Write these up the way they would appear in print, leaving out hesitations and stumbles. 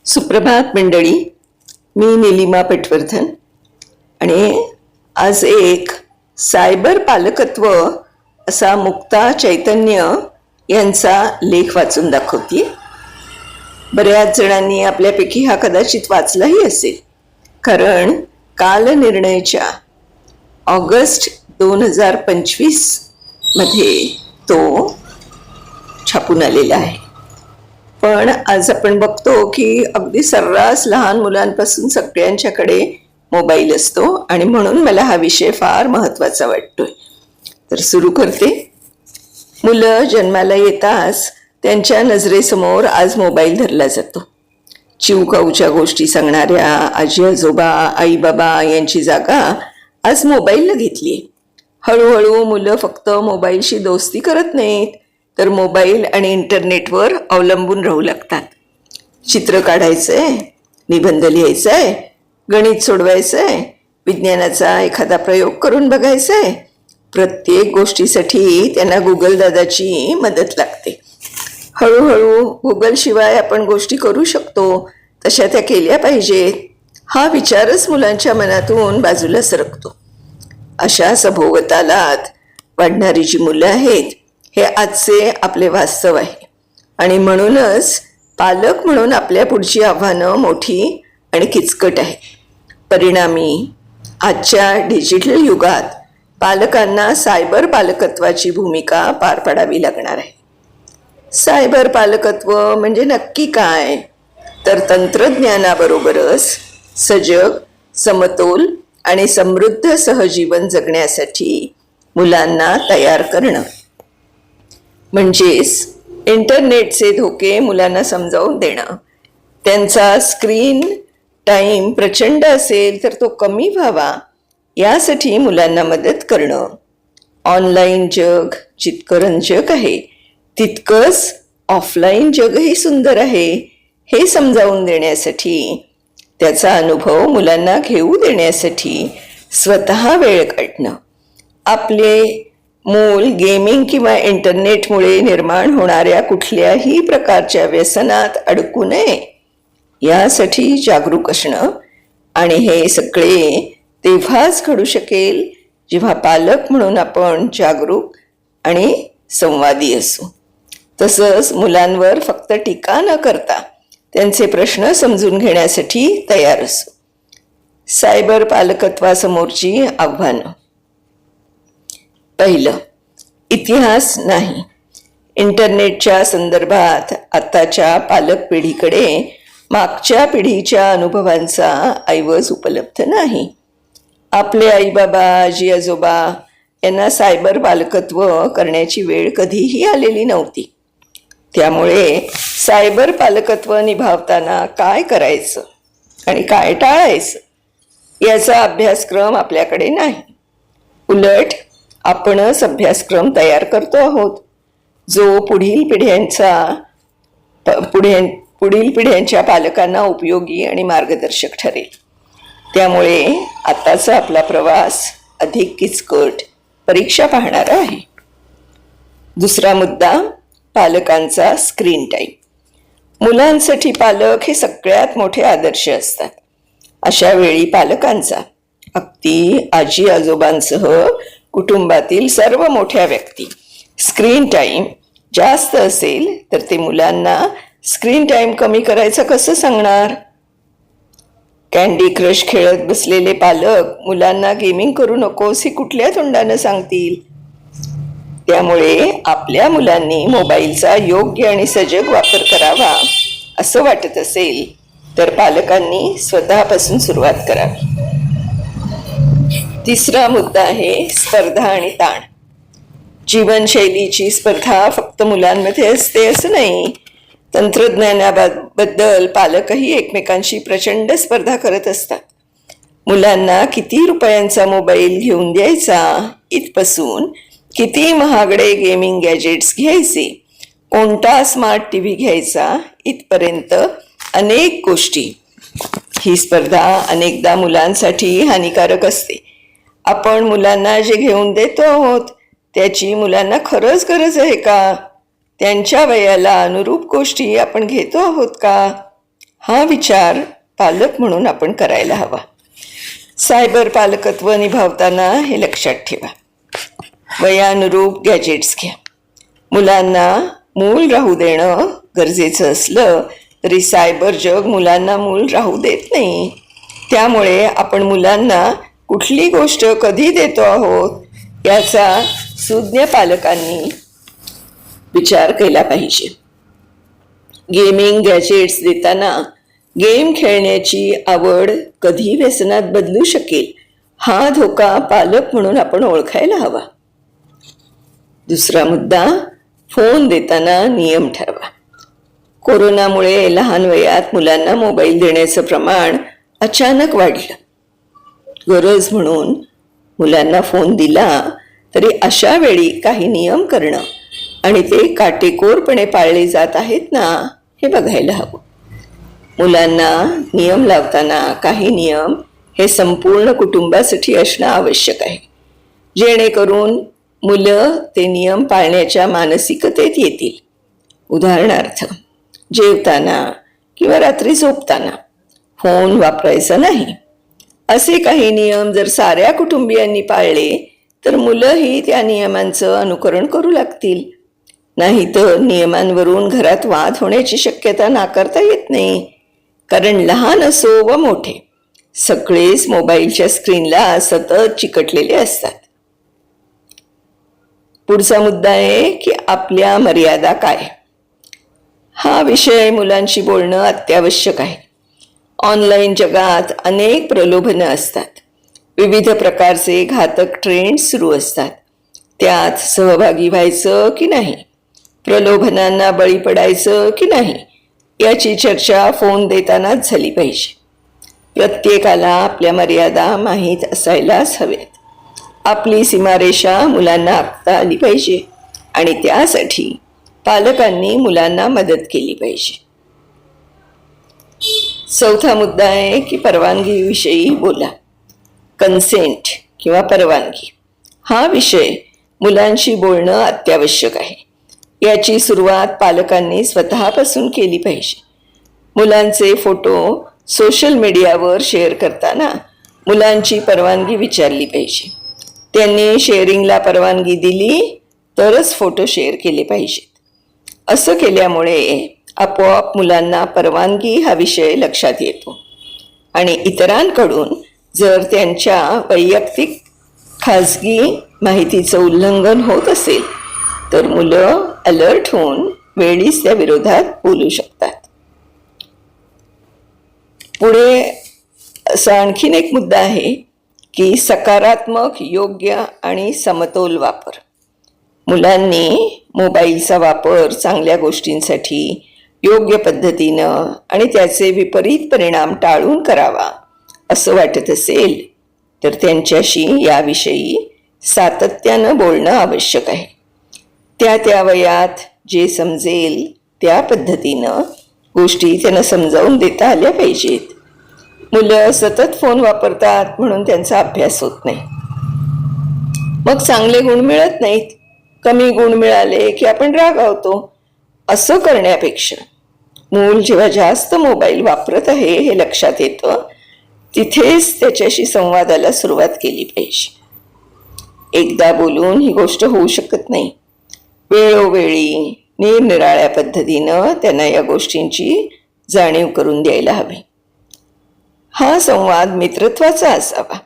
सुप्रभात मंडळी. मी निलिमा पटवर्धन आणि आज एक सायबर पालकत्व असा मुक्ता चैतन्य यांचा लेख वाचून दाखवते. बऱ्याच जणांनी आपल्यापैकी हा कदाचित वाचलाही असेल, कारण कालनिर्णयच्या ऑगस्ट 2025 मध्ये तो छापून आलेला आहे. पण आज आपण बघतो की अगदी सर्रास लहान मुलांपासून सगळ्यांच्याकडे मोबाईल असतो आणि म्हणून मला हा विषय फार महत्त्वाचा वाटतोय. तर सुरू करते. मुलं जन्माला येताच त्यांच्या नजरेसमोर आज मोबाईल धरला जातो. चिवकाऊच्या गोष्टी सांगणाऱ्या आजी आजोबा आई बाबा यांची जागा आज मोबाईलला घेतली. हळूहळू मुलं फक्त मोबाईलशी दोस्ती करत नाहीत, तर मोबाईल आणि इंटरनेटवर अवलंबून राहू लागतात. चित्र काढायचंय, निबंध लिहायचंय, गणित सोडवायचंय, विज्ञानाचा एखादा प्रयोग करून बघायचंय, प्रत्येक गोष्टीसाठी त्यांना गुगल दादाची मदत लागते. हळूहळू गुगल शिवाय आपण गोष्टी करू शकतो तशा त्या केल्या पाहिजेत हा विचारच मुलांच्या मनातून बाजूला सरकतो. अशा सभोवतालात वाढणारी जी मुलं आहेत हे आजचे आपले वास्तव आहे आणि म्हणूनच पालक म्हणून आपल्या पुढची आव्हानं मोठी आणि किचकट आहे. परिणामी आजच्या डिजिटल युगात पालकांना सायबर पालकत्वाची भूमिका पार पाडावी लागणार आहे. सायबर पालकत्व म्हणजे नक्की काय? तर तंत्रज्ञानाबरोबरच सजग, समतोल आणि समृद्ध सहजीवन जगण्यासाठी मुलांना तयार करणं. म्हणजेच इंटरनेटचे धोके मुलांना समजावून देणं. त्यांचा स्क्रीन टाईम प्रचंड असेल तर तो कमी व्हावा यासाठी मुलांना मदत करणं. ऑनलाईन जग जितकं रंजक आहे तितकंच ऑफलाईन जगही सुंदर आहे हे समजावून देण्यासाठी, त्याचा अनुभव मुलांना घेऊ देण्यासाठी स्वतः वेळ काढणं. आपले मूल गेमिंग किंवा इंटरनेटमुळे निर्माण होणाऱ्या कुठल्याही प्रकारच्या व्यसनात अडकू नये यासाठी जागरूक असणं. आणि हे सगळे तेव्हाच घडू शकेल जेव्हा पालक म्हणून आपण जागरूक आणि संवादी असू. तसंच मुलांवर फक्त टीका न करता त्यांचे प्रश्न समजून घेण्यासाठी तयार असू. सायबर पालकत्वासमोरची आव्हानं. पहिलं, इतिहास नाही. इंटरनेटच्या संदर्भात आताच्या पालक पिढीकडे मागच्या पिढीच्या अनुभवांचा ऐवज उपलब्ध नाही. आपले आईबाबा आजी आजोबा यांना सायबर पालकत्व करण्याची वेळ कधीही आलेली नव्हती. त्यामुळे सायबर पालकत्व निभावताना काय करायचं आणि काय टाळायचं याचा अभ्यासक्रम आपल्याकडे नाही. उलट आपणच अभ्यासक्रम तयार करतो आहोत जो पुढील पिढ्यांच्या पालकांना उपयोगी आणि मार्गदर्शक ठरेल. त्यामुळे आताचा आपला प्रवास अधिक किचकट परीक्षा पाहणारा आहे. दुसरा मुद्दा, पालकांचा स्क्रीन टाईम. मुलांसाठी पालक हे सगळ्यात मोठे आदर्श असतात. अशा वेळी पालकांचा, अगदी आजी आजोबांसह कुटुंबातील सर्व मोठ्या व्यक्ती स्क्रीन टाईम जास्त असेल तर ते मुलांना स्क्रीन टाईम कमी करायचं कसं सांगणार? कँडी क्रश खेळत बसलेले पालक मुलांना गेमिंग करू नकोस हे कुठल्या तोंडानं सांगतील? त्यामुळे आपल्या मुलांनी मोबाईलचा योग्य आणि सजग वापर करावा असं वाटत असेल तर पालकांनी स्वतःपासून सुरुवात करावी. तिसरा मुद्दा आहे स्पर्धा आणि ताण. जीवनशैलीची स्पर्धा फक्त मुलांमध्ये असते असं नाही. तंत्रज्ञानाबद्दल पालकही एकमेकांशी प्रचंड स्पर्धा करत असतात. मुलांना किती रुपयांचा मोबाईल घेऊन द्यायचा इथपासून किती महागडे गेमिंग गॅजेट्स घ्यायचे, कोणता स्मार्ट टीव्ही घ्यायचा इथपर्यंत अनेक गोष्टी. ही स्पर्धा अनेकदा मुलांसाठी हानिकारक असते. आपण मुलांना जे घेऊन देतो आहोत त्याची मुलांना खरंच गरज आहे का? त्यांच्या वयाला अनुरूप गोष्टी आपण घेतो आहोत का? हा विचार पालक म्हणून आपण करायला हवा. सायबर पालकत्व निभावताना हे लक्षात ठेवा. वयानुरूप गॅजेट्स घ्या. मुलांना मूल राहू देणं गरजेचं असलं तरी सायबर जग मुलांना मूल राहू देत नाही. त्यामुळे आपण मुलांना कुठली गोष्ट कधी देतो आहोत याचा सुज्ञ पालकांनी विचार केला पाहिजे. गेमिंग गॅजेट्स देताना गेम खेळण्याची आवड कधी व्यसनात बदलू शकेल हा धोका पालक म्हणून आपण ओळखायला हवा. दुसरा मुद्दा, फोन देताना नियम ठरवा. कोरोनामुळे लहान वयात मुलांना मोबाईल देण्याचं प्रमाण अचानक वाढलं. गरज म्हणून मुलांना फोन दिला तरी अशा वेळी काही नियम करणं आणि ते काटेकोरपणे पाळले जात आहेत ना हे बघायला हवं. मुलांना नियम लावताना काही नियम हे संपूर्ण कुटुंबासाठी असणं आवश्यक आहे, जेणेकरून मुलं ते नियम पाळण्याच्या मानसिकतेत येतील. उदाहरणार्थ, जेवताना किंवा रात्री झोपताना फोन वापरायचा नाही. असे काही नियम जर साऱ्या कुटुंबियांनी पाळले तर मुलंही त्या नियमांचं अनुकरण करू लागतील. नाहीतर नियमांवरून घरात वाद होण्याची शक्यता नाकारता येत नाही. कारण लहान असो व मोठे सगळेच मोबाईलच्या स्क्रीनला सतत चिकटलेले असतात. पुढचा मुद्दा आहे की आपल्या मर्यादा काय. हा विषय मुलांशी बोलणं अत्यावश्यक आहे. ऑनलाईन जगात अनेक प्रलोभनं असतात. विविध प्रकारचे घातक ट्रेंड्स सुरू असतात. त्यात सहभागी व्हायचं की नाही, प्रलोभनांना बळी पडायचं की नाही याची चर्चा फोन देतानाच झाली पाहिजे. प्रत्येकाला आपल्या मर्यादा माहीत असायलाच हव्यात. आपली सीमारेषा मुलांना आखता आली पाहिजे आणि त्यासाठी पालकांनी मुलांना मदत केली पाहिजे. चौथा मुद्दा आहे की परवानगीविषयी बोला. कन्सेंट किंवा परवानगी हा विषय मुलांशी बोलणं अत्यावश्यक आहे. याची सुरुवात पालकांनी स्वतःपासून केली पाहिजे. मुलांचे फोटो सोशल मीडियावर शेअर करताना मुलांची परवानगी विचारली पाहिजे. त्यांनी शेअरिंगला परवानगी दिली तरच फोटो शेअर केले पाहिजेत. असं केल्यामुळे आपोआप मुलांना परवानगी हा विषय लक्षात येतो आणि इतरांकडून जर त्यांच्या वैयक्तिक खाजगी माहितीचं उल्लंघन होत असेल तर मुलं अलर्ट होऊन वेळीच त्या विरोधात बोलू शकतात. पुढे असा आणखीन एक मुद्दा आहे की सकारात्मक, योग्य आणि समतोल वापर. मुलांनी मोबाईलचा वापर चांगल्या गोष्टींसाठी योग्य पद्धतीनं आणि त्याचे विपरीत परिणाम टाळून करावा असं वाटत असेल तर त्यांच्याशी याविषयी सातत्यानं बोलणं आवश्यक आहे. त्या वयात जे समजेल त्या पद्धतीनं गोष्टी त्यांना समजावून देता आल्या पाहिजेत. मुलं सतत फोन वापरतात म्हणून त्यांचा अभ्यास होत नाही. मग चांगले गुण मिळत नाहीत. कमी गुण मिळाले की आपण रागावतो. असं करण्यापेक्षा मूल जेव्हा जास्त मोबाईल वापरत आहे हे लक्षात येतं तिथेच त्याच्याशी संवादाला सुरुवात केली पाहिजे. एकदा बोलून ही गोष्ट होऊ शकत नाही. वेळोवेळी निरनिराळ्या पद्धतीनं त्यांना या गोष्टींची जाणीव करून द्यायला हवी. हा संवाद मित्रत्वाचा असावा.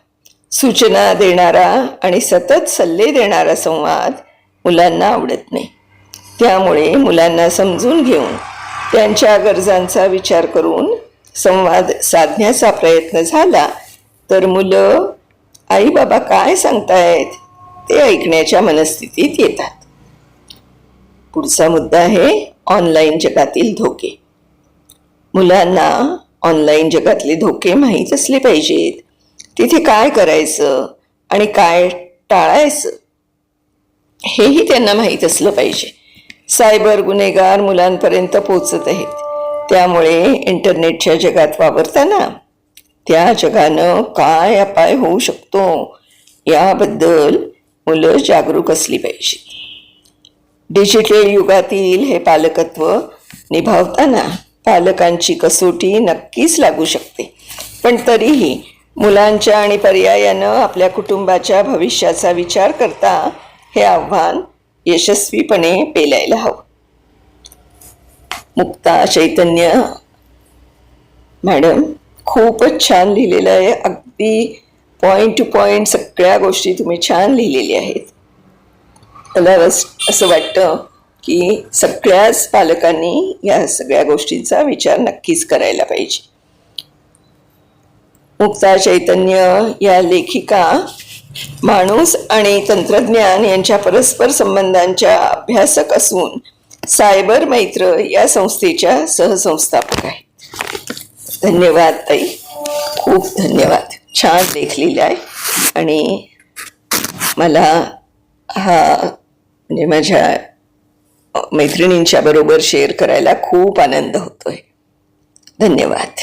सूचना देणारा आणि सतत सल्ले देणारा संवाद मुलांना आवडत नाही. त्यामुळे मुलांना समजून घेऊन त्यांच्या गरजांचा विचार करून संवाद साधण्याचा प्रयत्न झाला तर मुलं आई बाबा काय सांगतायत ते ऐकण्याच्या मनस्थितीत येतात. पुढचा मुद्दा आहे ऑनलाईन जगातील धोके. मुलांना ऑनलाईन जगातले धोके माहीत असले पाहिजेत. तिथे काय करायचं आणि काय टाळायचं हेही त्यांना माहीत असलं पाहिजे. सायबर गुन्हेगार मुलांपर्यंत पोचत आहेत. त्यामुळे इंटरनेटच्या जगात वावरताना त्या जगानं काय अपाय होऊ शकतो याबद्दल मुलं जागरूक असली पाहिजेत. डिजिटल युगातील हे पालकत्व निभावताना पालकांची कसोटी नक्कीच लागू शकते. पण तरीही मुलांच्या आणि पर्यायानं आपल्या कुटुंबाच्या भविष्याचा विचार करता हे आव्हान यशस्वीपणे पेलायला हवं. मुक्ता चैतन्य मॅडम, खूपच छान लिहिलेलं आहे. अगदी पॉइंट टू पॉइंट सगळ्या गोष्टी तुम्ही छान लिहिलेल्या आहेत. मला असं वाटतं की सगळ्याच पालकांनी या सगळ्या गोष्टींचा विचार नक्कीच करायला पाहिजे. मुक्ता चैतन्य या लेखिका माणूस आणि तंत्रज्ञान यांच्या परस्पर संबंधांच्या अभ्यासक असून सायबर मैत्र या संस्थेच्या सहसंस्थापक आहेत. धन्यवाद ताई, खूप धन्यवाद. छान लेख लिहिलाय आणि मला हा म्हणजे माझ्या मैत्रिणींच्या बरोबर शेअर करायला खूप आनंद होतोय. धन्यवाद.